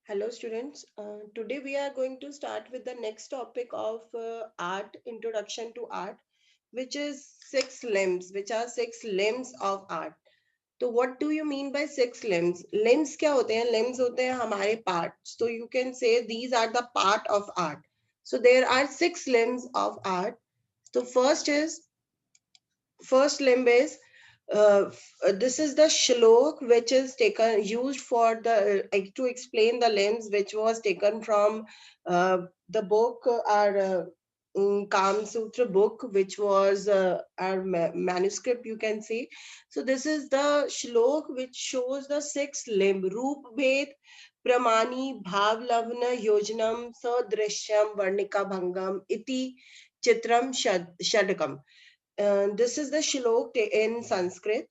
Hello students, today we are going to start with the next topic of art, introduction to art, which is six limbs, which are six limbs of art. तो what do you mean by six limbs? Limbs क्या होते हैं? Limbs होते हैं हमारे parts. So you can say these are the part of art. So there are six limbs of art. So first limb is this is the shlok which is taken used for the to explain the limbs, which was taken from the book our Kam Sutra book, which was our manuscript, you can see. So this is the shlok which shows the six limb: Roop Bhed, Pramani, Bhav Lavna, Yojanam, Sadrishyam, Varnika Bhangam, Iti, Chitram, Shadakam. This is the Shilok in Sanskrit.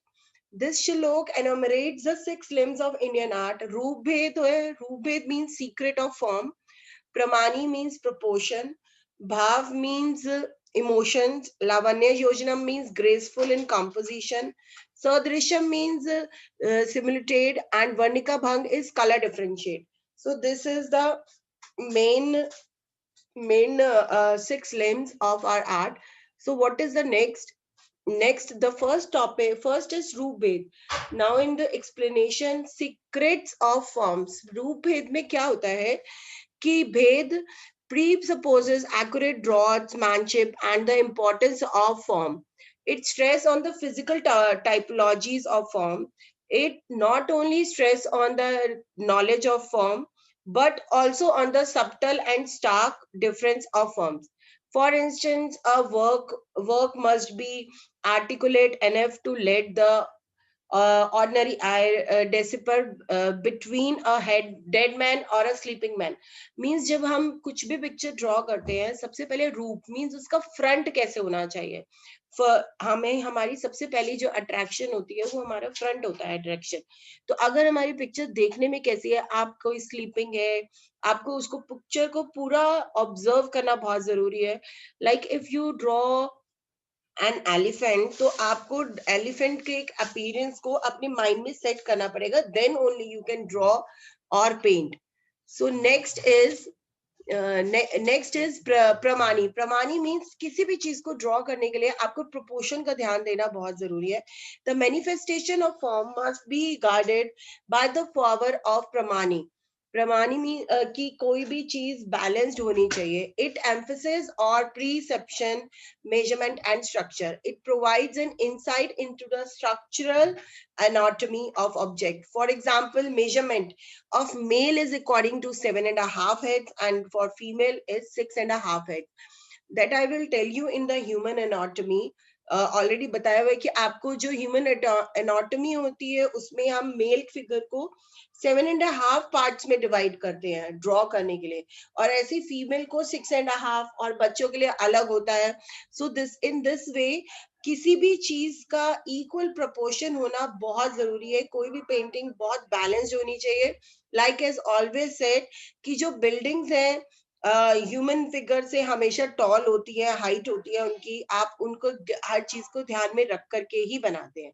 This Shilok enumerates the six limbs of Indian art. Roopbhed है. Roopbhed means secret of form. Pramani means proportion. Bhav means emotions. Lavanya Yojanam means graceful in composition. Sadrishyam means simulated, and Varnika Bhang is color differentiate. So this is the main six limbs of our art. So what is the next? Next, the first topic, first is Roopbhed. Now in the explanation, secrets of forms. Roopbhed में क्या होता है कि भेद presupposes accurate draughtsmanship and the importance of form. It stress on the physical typologies of form. It not only stress on the knowledge of form, but also on the subtle and stark difference of forms. For instance, a work must be articulate enough to let the ordinary eye decipher between a head dead man और a sleeping man. Means जब हम कुछ भी picture draw करते हैं, सबसे पहले रूप मीन्स उसका फ्रंट कैसे होना चाहिए. हमें हमारी सबसे पहली जो अट्रैक्शन होती है वो हमारा फ्रंट होता है अट्रैक्शन. तो अगर हमारी पिक्चर देखने में कैसी है, आप कोई स्लीपिंग है, आपको उसको पिक्चर को पूरा ऑब्जर्व करना बहुत जरूरी है. Like if you draw an elephant, तो आपको एलिफेंट के एक अपीयरेंस को अपने माइंड में सेट करना पड़ेगा, then only you can draw और पेंट. सो नेक्स्ट इज प्रमाणी. प्रमाणी मीन्स किसी भी चीज को ड्रॉ करने के लिए आपको प्रोपोर्शन का ध्यान देना बहुत जरूरी है. The manifestation of form must be guarded by the power of प्रमाणी. प्रमाणी मीन कि कोई भी चीज बैलेंस्ड होनी चाहिए. इट एम्फेसिस और प्रीसेप्शन, measurement and structure. It provides an insight into the structural anatomy of object. For example, measurement of male is according to 7.5 heads, and for female is 6.5 heads. That I will tell you in the human anatomy. Already बताया हुआ है कि आपको जो human anatomy होती है उसमें हम मेल फिगर को 7.5 पार्ट्स में डिवाइड करते हैं ड्रॉ करने के लिए, और ऐसे फीमेल को 6.5, और बच्चों के लिए अलग होता है. So this in this way किसी भी चीज का इक्वल प्रोपोर्शन होना बहुत जरूरी है. कोई भी पेंटिंग बहुत बैलेंस्ड होनी चाहिए. लाइक एज ऑलवेज सेड कि जो बिल्डिंग्स हैं ह्यूमन फिगर से हमेशा टॉल होती है, हाइट होती है उनकी, आप उनको हर चीज को ध्यान में रख करके ही बनाते हैं.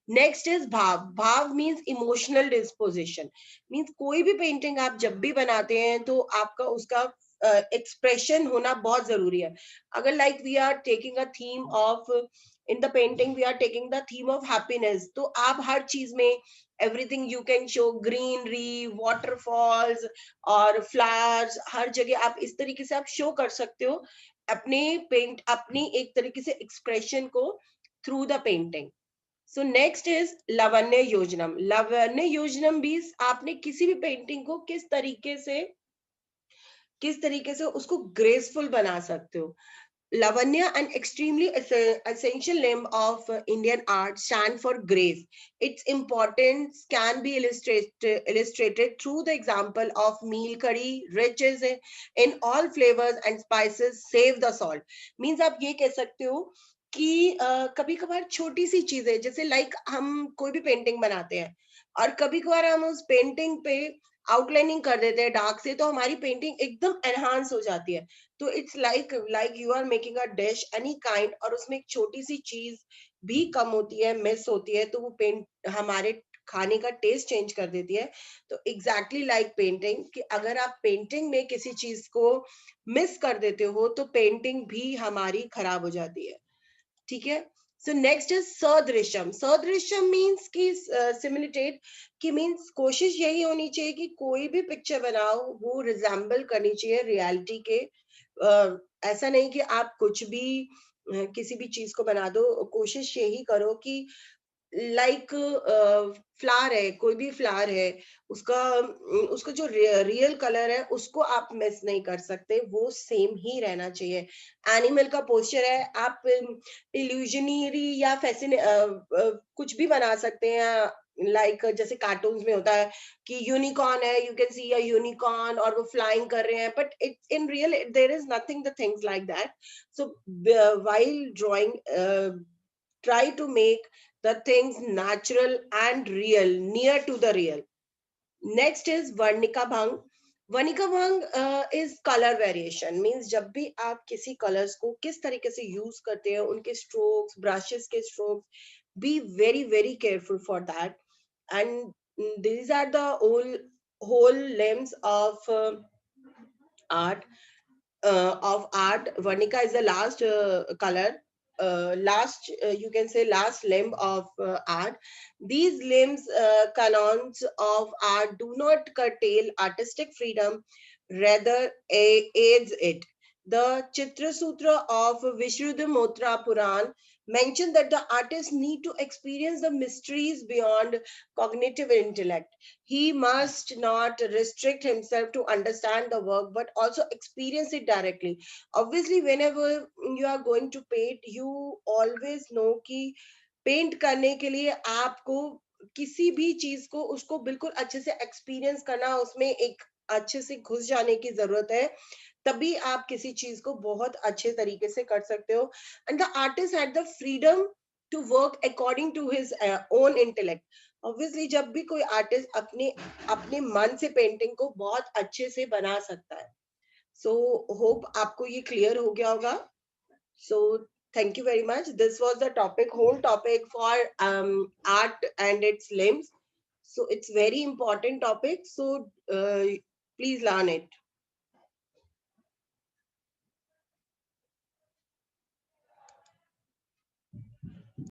नेक्स्ट इज भाव. भाव मीन्स इमोशनल डिस्पोजिशन. मीन्स कोई भी पेंटिंग आप जब भी बनाते हैं तो आपका उसका एक्सप्रेशन होना बहुत जरूरी है. अगर like we are taking a theme of in the painting, we are taking the theme of happiness, तो आप हर चीज में everything you can show greenery, waterfalls और फ्लावर्स, हर जगह आप इस तरीके से आप शो कर सकते हो अपने पेंट, अपनी एक तरीके से एक्सप्रेशन को through the painting. So next is लावण्य योजनम. लावण्य योजनम भी आपने किसी भी पेंटिंग को किस तरीके से उसको ग्रेसफुल बना सकते हो. Lavanya, an extremely essential limb of Indian art, stand for grace. Its importance can be illustrated through the example of meal curry, rich in all flavors and spices, save the salt. Means आप ये कह सकते हो कि कभी कभार छोटी सी चीजें, जैसे लाइक हम कोई भी पेंटिंग बनाते हैं और कभी कभार हम उस पेंटिंग पे आउटलाइनिंग कर देते हैं डार्क से, तो हमारी पेंटिंग एकदम एनहांस हो जाती है. तो it's like you are making a dish any kind, और उसमें एक छोटी सी चीज भी कम होती है, मिस होती है, तो वो पेंट हमारे खाने का टेस्ट चेंज कर देती है। तो एग्जैक्टली लाइक पेंटिंग, कि अगर आप पेंटिंग में किसी चीज को मिस कर देते हो तो पेंटिंग भी हमारी खराब हो जाती है। ठीक है। सो नेक्स्ट इज सदृशम। सदृशम मीन्स की सिमिलिटेट, कि मीन्स कोशिश यही होनी चाहिए कि कोई भी पिक्चर बनाओ वो रिजेंबल करनी चाहिए रियलिटी के। ऐसा नहीं कि आप कुछ भी किसी भी चीज को बना दो। कोशिश यही करो कि लाइक फ्लावर है, कोई भी फ्लावर है, उसका उसका जो रियल कलर है उसको आप मिस नहीं कर सकते, वो सेम ही रहना चाहिए। एनिमल का पोस्चर है, आप इल्यूजनरी या फैसिने कुछ भी बना सकते हैं। लाइक जैसे कार्टून्स में होता है कि यूनिकॉर्न है, you can see a unicorn और वो फ्लाइंग कर रहे हैं, but it in real there is nothing the things like that. So while drawing try to make the things natural and real, near to the real. Next is Varnika Bhang. Varnika Bhang is color variation, means जब भी आप किसी colors को किस तरीके से use करते हैं, उनके strokes, brushes के strokes, be very very careful for that. And these are the whole limbs of art. Varnika is the last color, last you can say last limb of art. These limbs, canons of art do not curtail artistic freedom, rather aids it. The Chitra Sutra of Vishuddhamotra Puran mentioned that the artist need to experience the mysteries beyond cognitive intellect. He must not restrict himself to understand the work, but also experience it directly. Obviously, whenever you are going to paint, you always know कि paint करने के लिए आपको किसी भी चीज को उसको बिल्कुल अच्छे से एक्सपीरियंस करना, उसमें एक अच्छे से घुस जाने की जरूरत है, तभी आप किसी चीज को बहुत अच्छे तरीके से कर सकते हो। And the artist had the freedom to work according to his own intellect. Obviously जब भी कोई आर्टिस्ट अपने अपने मन से पेंटिंग को बहुत अच्छे से बना सकता है। सो होप आपको ये क्लियर हो गया होगा। सो thank you very much. This was the topic, whole topic for art and its limbs. So it's very important topic. So please learn it.